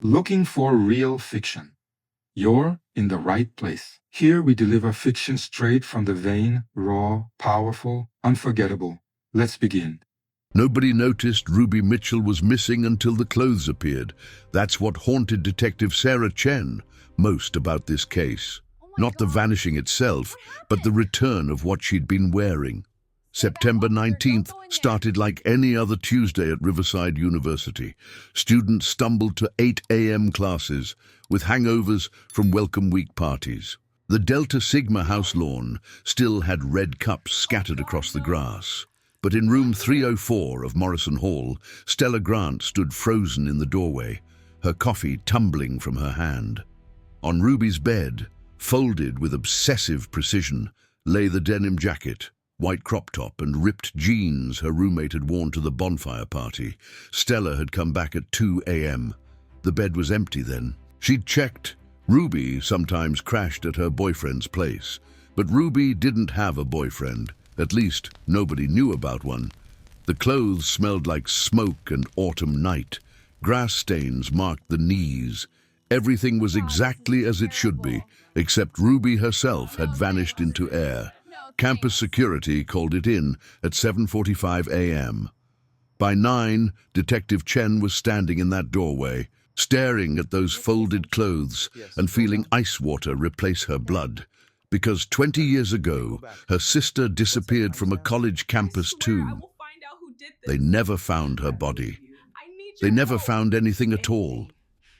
Looking for real fiction? You're in the right place. Here we deliver fiction straight from the vein, raw, powerful, unforgettable. Let's begin. Nobody noticed Ruby Mitchell was missing until the clothes appeared. That's what haunted Detective Sarah Chen most about this case. Not the vanishing itself, but the return of what she'd been wearing. September 19th started like any other Tuesday at Riverside University. Students stumbled to 8 a.m. classes with hangovers from Welcome Week parties. The Delta Sigma house lawn still had red cups scattered across the grass. But in room 304 of Morrison Hall, Stella Grant stood frozen in the doorway, her coffee tumbling from her hand. On Ruby's bed, folded with obsessive precision, lay the denim jacket, white crop top and ripped jeans her roommate had worn to the bonfire party. Stella had come back at 2 a.m. The bed was empty then. She'd checked. Ruby sometimes crashed at her boyfriend's place, but Ruby didn't have a boyfriend. At least, nobody knew about one. The clothes smelled like smoke and autumn night. Grass stains marked the knees. Everything was exactly as it should be, except Ruby herself had vanished into air. Campus security called it in at 7:45 a.m. By 9, Detective Chen was standing in that doorway, staring at those folded clothes and feeling ice water replace her blood. Because 20 years ago, her sister disappeared from a college campus too. They never found her body. They never found anything at all.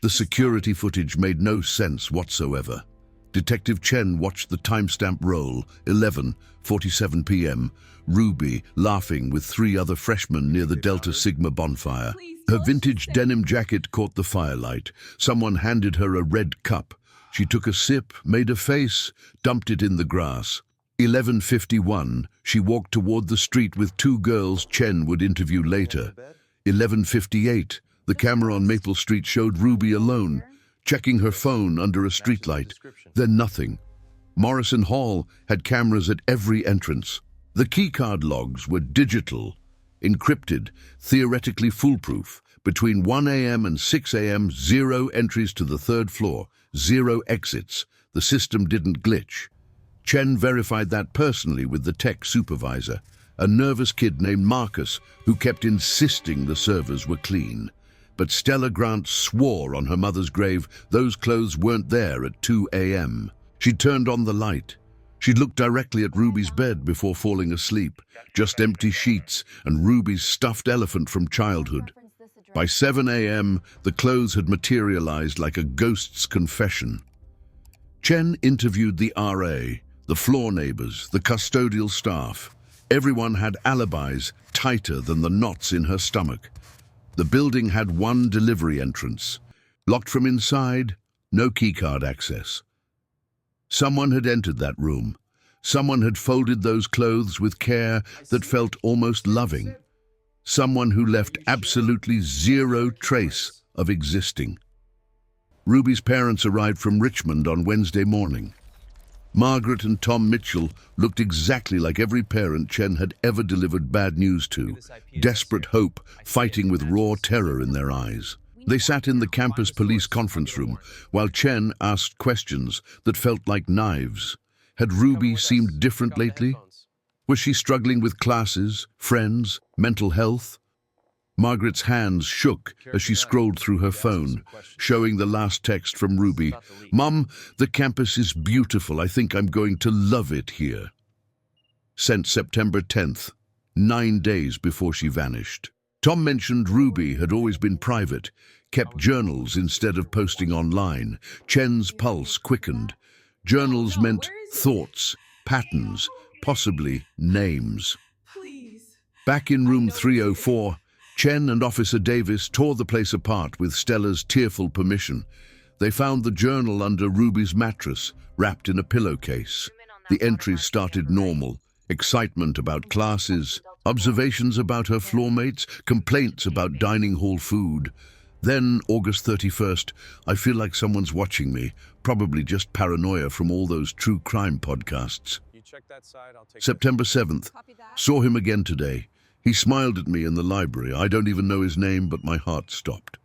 The security footage made no sense whatsoever. Detective Chen watched the timestamp roll, 11:47 p.m., Ruby laughing with 3 other freshmen near the Delta Sigma bonfire. Her vintage denim jacket caught the firelight. Someone handed her a red cup. She took a sip, made a face, dumped it in the grass. 11:51, she walked toward the street with 2 girls Chen would interview later. 11:58, the camera on Maple Street showed Ruby alone, checking her phone under a streetlight. Then nothing. Morrison Hall had cameras at every entrance. The keycard logs were digital, encrypted, theoretically foolproof. Between 1 a.m. and 6 a.m., 0 entries to the 3rd floor, 0 exits. The system didn't glitch. Chen verified that personally with the tech supervisor, a nervous kid named Marcus who kept insisting the servers were clean. But Stella Grant swore on her mother's grave those clothes weren't there at 2 a.m. She turned on the light. She'd looked directly at Ruby's bed before falling asleep, just empty sheets and Ruby's stuffed elephant from childhood. By 7 a.m., the clothes had materialized like a ghost's confession. Chen interviewed the RA, the floor neighbors, the custodial staff. Everyone had alibis tighter than the knots in her stomach. The building had 1 delivery entrance. Locked from inside, no keycard access. Someone had entered that room. Someone had folded those clothes with care that felt almost loving. Someone who left absolutely 0 trace of existing. Ruby's parents arrived from Richmond on Wednesday morning. Margaret and Tom Mitchell looked exactly like every parent Chen had ever delivered bad news to, desperate hope fighting with raw terror in their eyes. They sat in the campus police conference room while Chen asked questions that felt like knives. Had Ruby seemed different lately? Was she struggling with classes, friends, mental health? Margaret's hands shook as she scrolled through her phone, showing the last text from Ruby. "Mom, the campus is beautiful. I think I'm going to love it here." Sent September 10th, 9 days before she vanished. Tom mentioned Ruby had always been private, kept journals instead of posting online. Chen's pulse quickened. Journals meant thoughts, patterns, possibly names. Back in room 304, Chen and Officer Davis tore the place apart with Stella's tearful permission. They found the journal under Ruby's mattress, wrapped in a pillowcase. The entries started normal. Excitement about classes, observations about her floormates, complaints about dining hall food. Then, August 31st, I feel like someone's watching me, probably just paranoia from all those true crime podcasts. September 7th, saw him again today. He smiled at me in the library. I don't even know his name, but my heart stopped.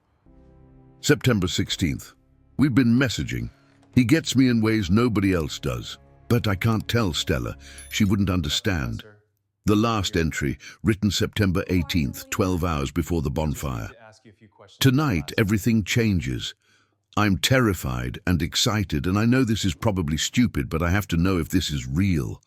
September 16th. We've been messaging. He gets me in ways nobody else does. But I can't tell Stella. She wouldn't understand. The last entry, written September 18th, 12 hours before the bonfire. Tonight, everything changes. I'm terrified and excited, and I know this is probably stupid, but I have to know if this is real.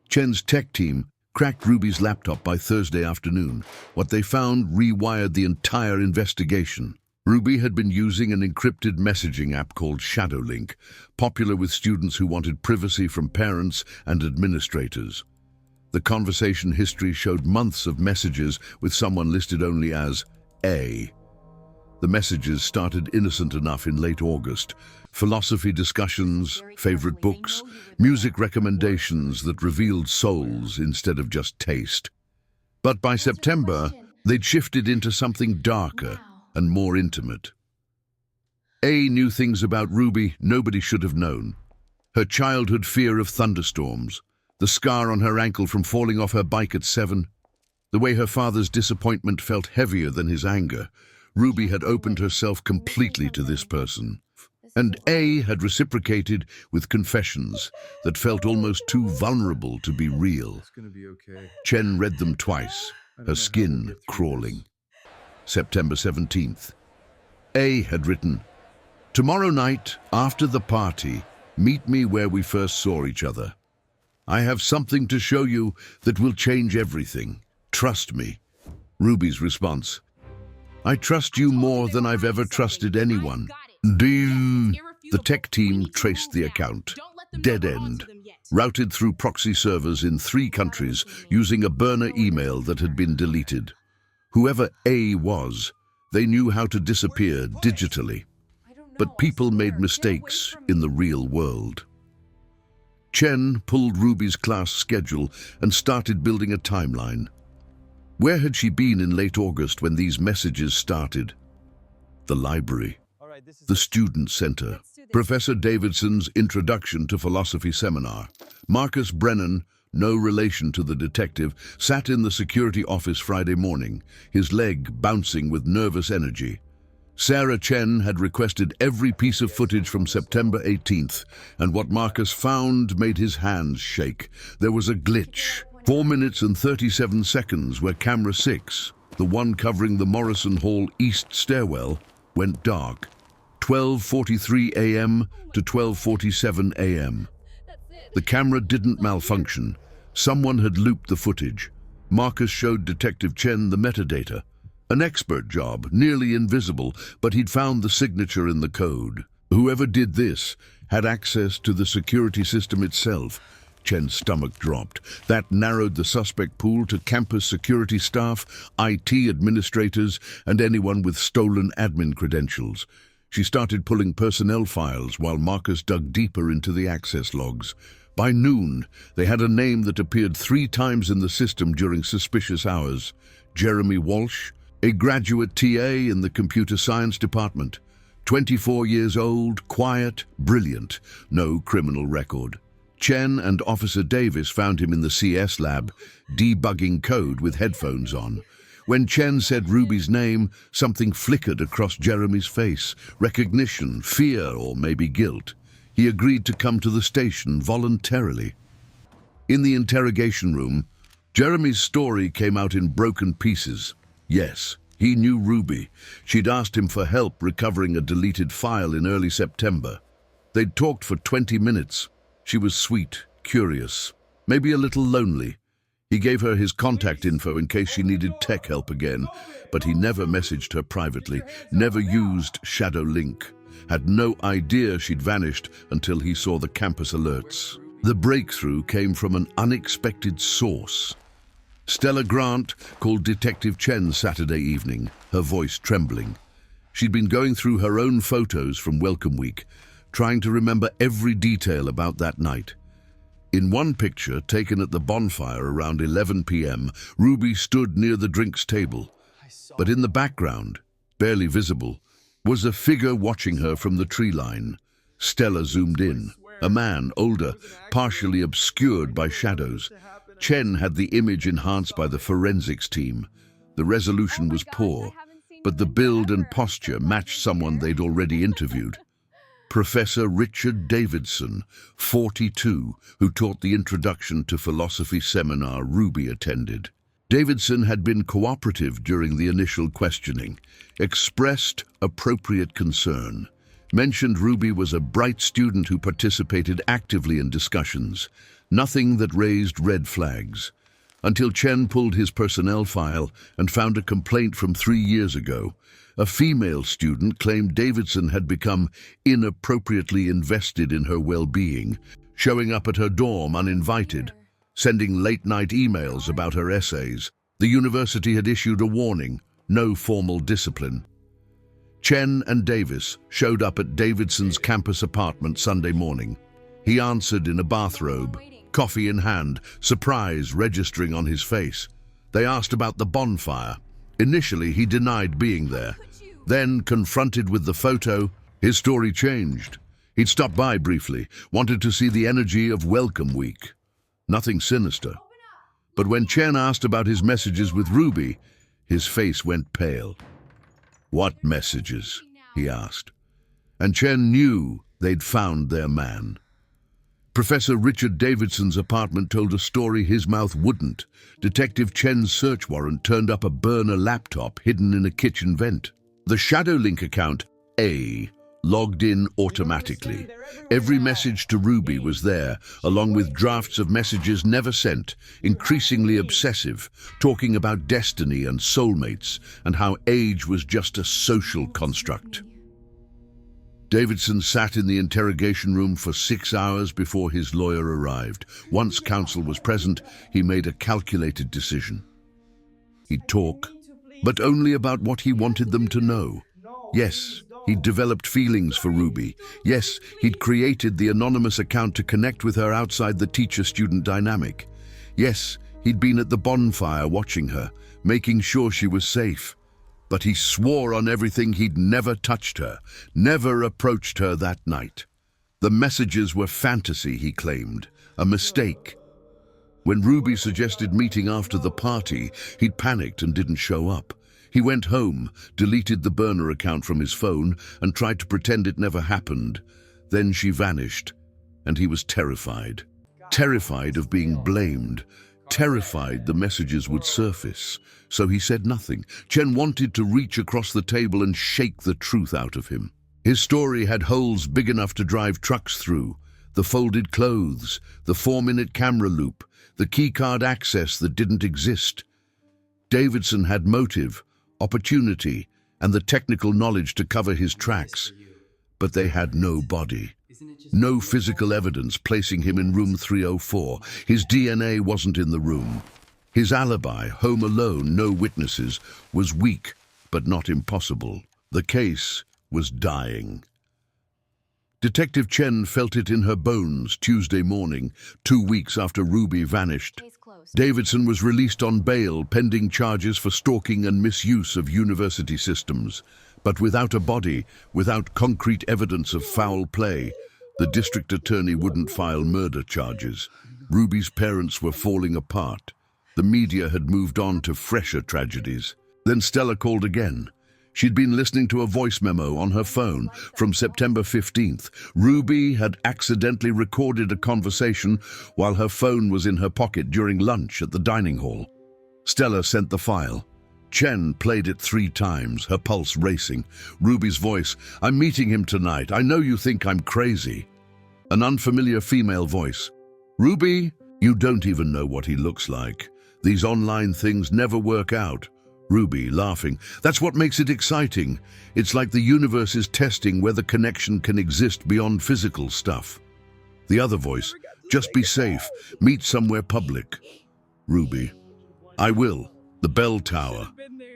Chen's tech team cracked Ruby's laptop by Thursday afternoon. What they found rewired the entire investigation. Ruby had been using an encrypted messaging app called Shadowlink, popular with students who wanted privacy from parents and administrators. The conversation history showed months of messages with someone listed only as A. The messages started innocent enough in late August. Philosophy discussions, favorite books, music recommendations that revealed souls instead of just taste. But by September, they'd shifted into something darker and more intimate. A knew things about Ruby nobody should have known. Her childhood fear of thunderstorms, the scar on her ankle from falling off her bike at 7, the way her father's disappointment felt heavier than his anger. Ruby had opened herself completely to this person. And A had reciprocated with confessions that felt almost too vulnerable to be real. Chen read them twice, her skin crawling. September 17th. A had written, "Tomorrow night, after the party, meet me where we first saw each other. I have something to show you that will change everything. Trust me." Ruby's response, "I trust you more than I've ever trusted anyone." The tech team traced the account. Dead end. Routed through proxy servers in 3 countries using a burner email that had been deleted. Whoever A was, they knew how to disappear digitally. But people made mistakes in the real world. Chen pulled Ruby's class schedule and started building a timeline. Where had she been in late August when these messages started? The library. The student center. Professor Davidson's Introduction to Philosophy seminar. Marcus Brennan, no relation to the detective, sat in the security office Friday morning, his leg bouncing with nervous energy. Sarah Chen had requested every piece of footage from September 18th, and what Marcus found made his hands shake. There was a glitch. 4 minutes and 37 seconds where camera 6, the one covering the Morrison Hall East stairwell, went dark. 12:43 a.m. to 12:47 a.m. The camera didn't malfunction. Someone had looped the footage. Marcus showed Detective Chen the metadata. An expert job, nearly invisible, but he'd found the signature in the code. Whoever did this had access to the security system itself. Chen's stomach dropped. That narrowed the suspect pool to campus security staff, IT administrators, and anyone with stolen admin credentials. She started pulling personnel files while Marcus dug deeper into the access logs. By noon, they had a name that appeared 3 times in the system during suspicious hours. Jeremy Walsh, a graduate TA in the computer science department. 24 years old, quiet, brilliant, no criminal record. Chen and Officer Davis found him in the CS lab, debugging code with headphones on. When Chen said Ruby's name, something flickered across Jeremy's face. Recognition, fear, or maybe guilt. He agreed to come to the station voluntarily. In the interrogation room, Jeremy's story came out in broken pieces. Yes, he knew Ruby. She'd asked him for help recovering a deleted file in early September. They'd talked for 20 minutes. She was sweet, curious, maybe a little lonely. He gave her his contact info in case she needed tech help again, but he never messaged her privately, never used Shadowlink, had no idea she'd vanished until he saw the campus alerts. The breakthrough came from an unexpected source. Stella Grant called Detective Chen Saturday evening, her voice trembling. She'd been going through her own photos from Welcome Week, trying to remember every detail about that night. In one picture, taken at the bonfire around 11 p.m., Ruby stood near the drinks table. But in the background, barely visible, was a figure watching her from the tree line. Stella zoomed in. A man, older, partially obscured by shadows. Chen had the image enhanced by the forensics team. The resolution was poor, but the build and posture matched someone they'd already interviewed. Professor Richard Davidson, 42, who taught the Introduction to Philosophy seminar Ruby attended. Davidson had been cooperative during the initial questioning, expressed appropriate concern, mentioned Ruby was a bright student who participated actively in discussions, nothing that raised red flags, until Chen pulled his personnel file and found a complaint from 3 years ago. A female student claimed Davidson had become inappropriately invested in her well-being, showing up at her dorm uninvited, sending late-night emails about her essays. The university had issued a warning, no formal discipline. Chen and Davis showed up at Davidson's campus apartment Sunday morning. He answered in a bathrobe, coffee in hand, surprise registering on his face. They asked about the bonfire. Initially, he denied being there. Then, confronted with the photo, his story changed. He'd stopped by briefly, wanted to see the energy of Welcome Week. Nothing sinister. But when Chen asked about his messages with Ruby, his face went pale. "What messages?" he asked. And Chen knew they'd found their man. Professor Richard Davidson's apartment told a story his mouth wouldn't. Detective Chen's search warrant turned up a burner laptop hidden in a kitchen vent. The Shadowlink account, A, logged in automatically. Every message to Ruby was there, along with drafts of messages never sent, increasingly obsessive, talking about destiny and soulmates, and how age was just a social construct. Davidson sat in the interrogation room for 6 hours before his lawyer arrived. Once counsel was present, he made a calculated decision. He'd talk, but only about what he wanted them to know. Yes, he'd developed feelings for Ruby. Yes, he'd created the anonymous account to connect with her outside the teacher-student dynamic. Yes, he'd been at the bonfire watching her, making sure she was safe. But he swore on everything he'd never touched her, never approached her that night. The messages were fantasy, he claimed, a mistake. When Ruby suggested meeting after the party, he'd panicked and didn't show up. He went home, deleted the burner account from his phone, and tried to pretend it never happened. Then she vanished, and he was terrified. Terrified of being blamed, terrified the messages would surface. So he said nothing. Chen wanted to reach across the table and shake the truth out of him. His story had holes big enough to drive trucks through. The folded clothes, the 4-minute camera loop, the keycard access that didn't exist. Davidson had motive, opportunity, and the technical knowledge to cover his tracks. But they had no body. No physical evidence placing him in room 304. His DNA wasn't in the room. His alibi, home alone, no witnesses, was weak, but not impossible. The case was dying. Detective Chen felt it in her bones Tuesday morning, 2 weeks after Ruby vanished. Davidson was released on bail pending charges for stalking and misuse of university systems. But without a body, without concrete evidence of foul play, the district attorney wouldn't file murder charges. Ruby's parents were falling apart. The media had moved on to fresher tragedies. Then Stella called again. She'd been listening to a voice memo on her phone from September 15th. Ruby had accidentally recorded a conversation while her phone was in her pocket during lunch at the dining hall. Stella sent the file. Chen played it 3 times, her pulse racing. Ruby's voice, "I'm meeting him tonight. I know you think I'm crazy." An unfamiliar female voice, "Ruby, you don't even know what he looks like. These online things never work out." Ruby, laughing, "That's what makes it exciting. It's like the universe is testing whether connection can exist beyond physical stuff." The other voice, "Just be safe. Meet somewhere public." Ruby, "I will. The bell tower.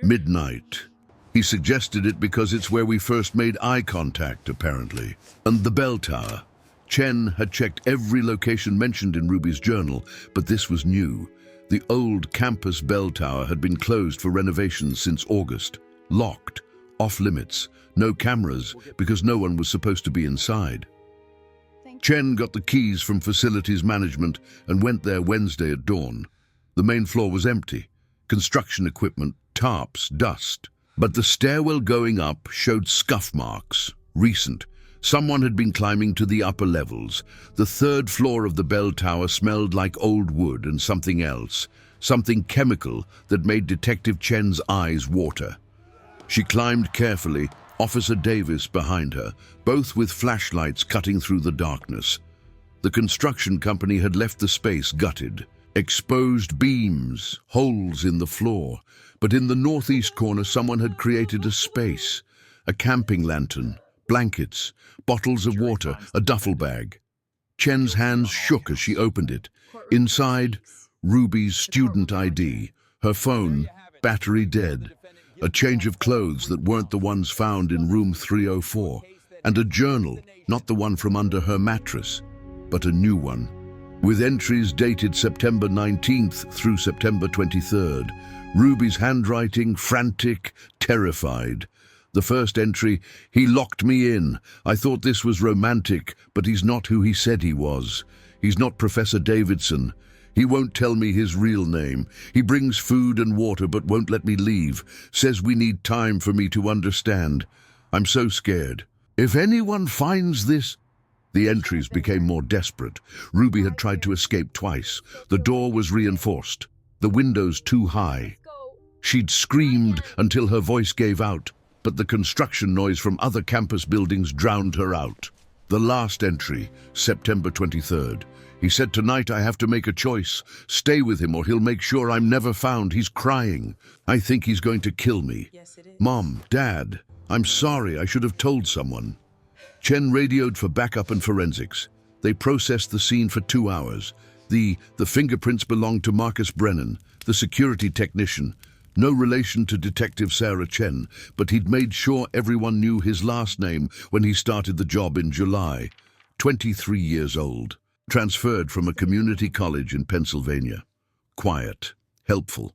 Midnight." He suggested it because it's where we first made eye contact, apparently. And the bell tower. Chen had checked every location mentioned in Ruby's journal, but this was new. The old campus bell tower had been closed for renovations since August. Locked, off limits, no cameras because no one was supposed to be inside. Chen got the keys from facilities management and went there Wednesday at dawn. The main floor was empty. Construction equipment, tarps, dust. But the stairwell going up showed scuff marks, recent. Someone had been climbing to the upper levels. The third floor of the bell tower smelled like old wood and something else, something chemical that made Detective Chen's eyes water. She climbed carefully, Officer Davis behind her, both with flashlights cutting through the darkness. The construction company had left the space gutted. Exposed beams, holes in the floor. But in the northeast corner, someone had created a space. A camping lantern, blankets, bottles of water, a duffel bag. Chen's hands shook as she opened it. Inside, Ruby's student ID, her phone, battery dead, a change of clothes that weren't the ones found in room 304, and a journal, not the one from under her mattress, but a new one, with entries dated September 19th through September 23rd. Ruby's handwriting, frantic, terrified. The first entry, "He locked me in. I thought this was romantic, but he's not who he said he was. He's not Professor Davidson. He won't tell me his real name. He brings food and water but won't let me leave. Says we need time for me to understand. I'm so scared. If anyone finds this..." The entries became more desperate. Ruby had tried to escape twice. The door was reinforced. The windows too high. She'd screamed until her voice gave out, but the construction noise from other campus buildings drowned her out. The last entry, September 23rd. "He said tonight I have to make a choice. Stay with him or he'll make sure I'm never found. He's crying. I think he's going to kill me. Mom, Dad, I'm sorry. I should have told someone." Chen radioed for backup and forensics. They processed the scene for 2 hours. The fingerprints belonged to Marcus Brennan, the security technician. No relation to Detective Sarah Chen, but he'd made sure everyone knew his last name when he started the job in July. 23 years old. Transferred from a community college in Pennsylvania. Quiet, helpful,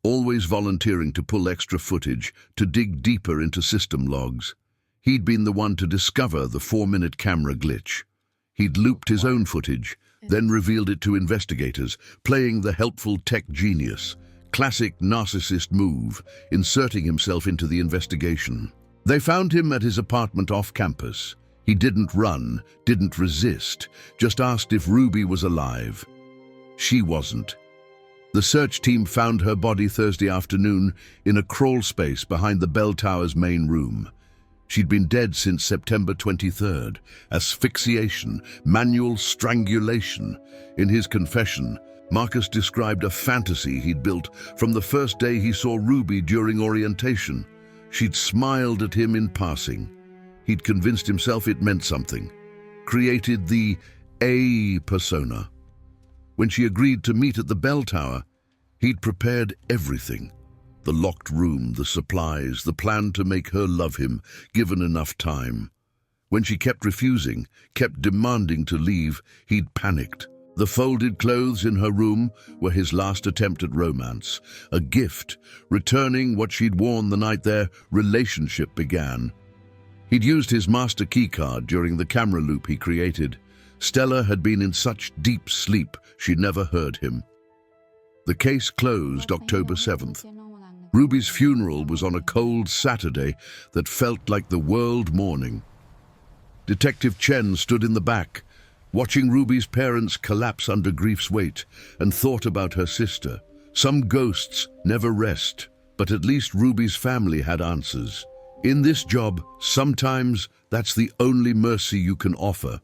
always volunteering to pull extra footage, to dig deeper into system logs. He'd been the one to discover the 4-minute camera glitch. He'd looped his own footage, then revealed it to investigators, playing the helpful tech genius. Classic narcissist move, inserting himself into the investigation. They found him at his apartment off campus. He didn't run, didn't resist, just asked if Ruby was alive. She wasn't. The search team found her body Thursday afternoon in a crawl space behind the bell tower's main room. She'd been dead since September 23rd. Asphyxiation, manual strangulation. In his confession, Marcus described a fantasy he'd built from the first day he saw Ruby during orientation. She'd smiled at him in passing. He'd convinced himself it meant something. Created the A persona. When she agreed to meet at the bell tower, he'd prepared everything. The locked room, the supplies, the plan to make her love him, given enough time. When she kept refusing, kept demanding to leave, he'd panicked. The folded clothes in her room were his last attempt at romance. A gift, returning what she'd worn the night their relationship began. He'd used his master keycard during the camera loop he created. Stella had been in such deep sleep she never heard him. The case closed October 7th. Ruby's funeral was on a cold Saturday that felt like the world mourning. Detective Chen stood in the back, watching Ruby's parents collapse under grief's weight, and thought about her sister. Some ghosts never rest, but at least Ruby's family had answers. In this job, sometimes that's the only mercy you can offer.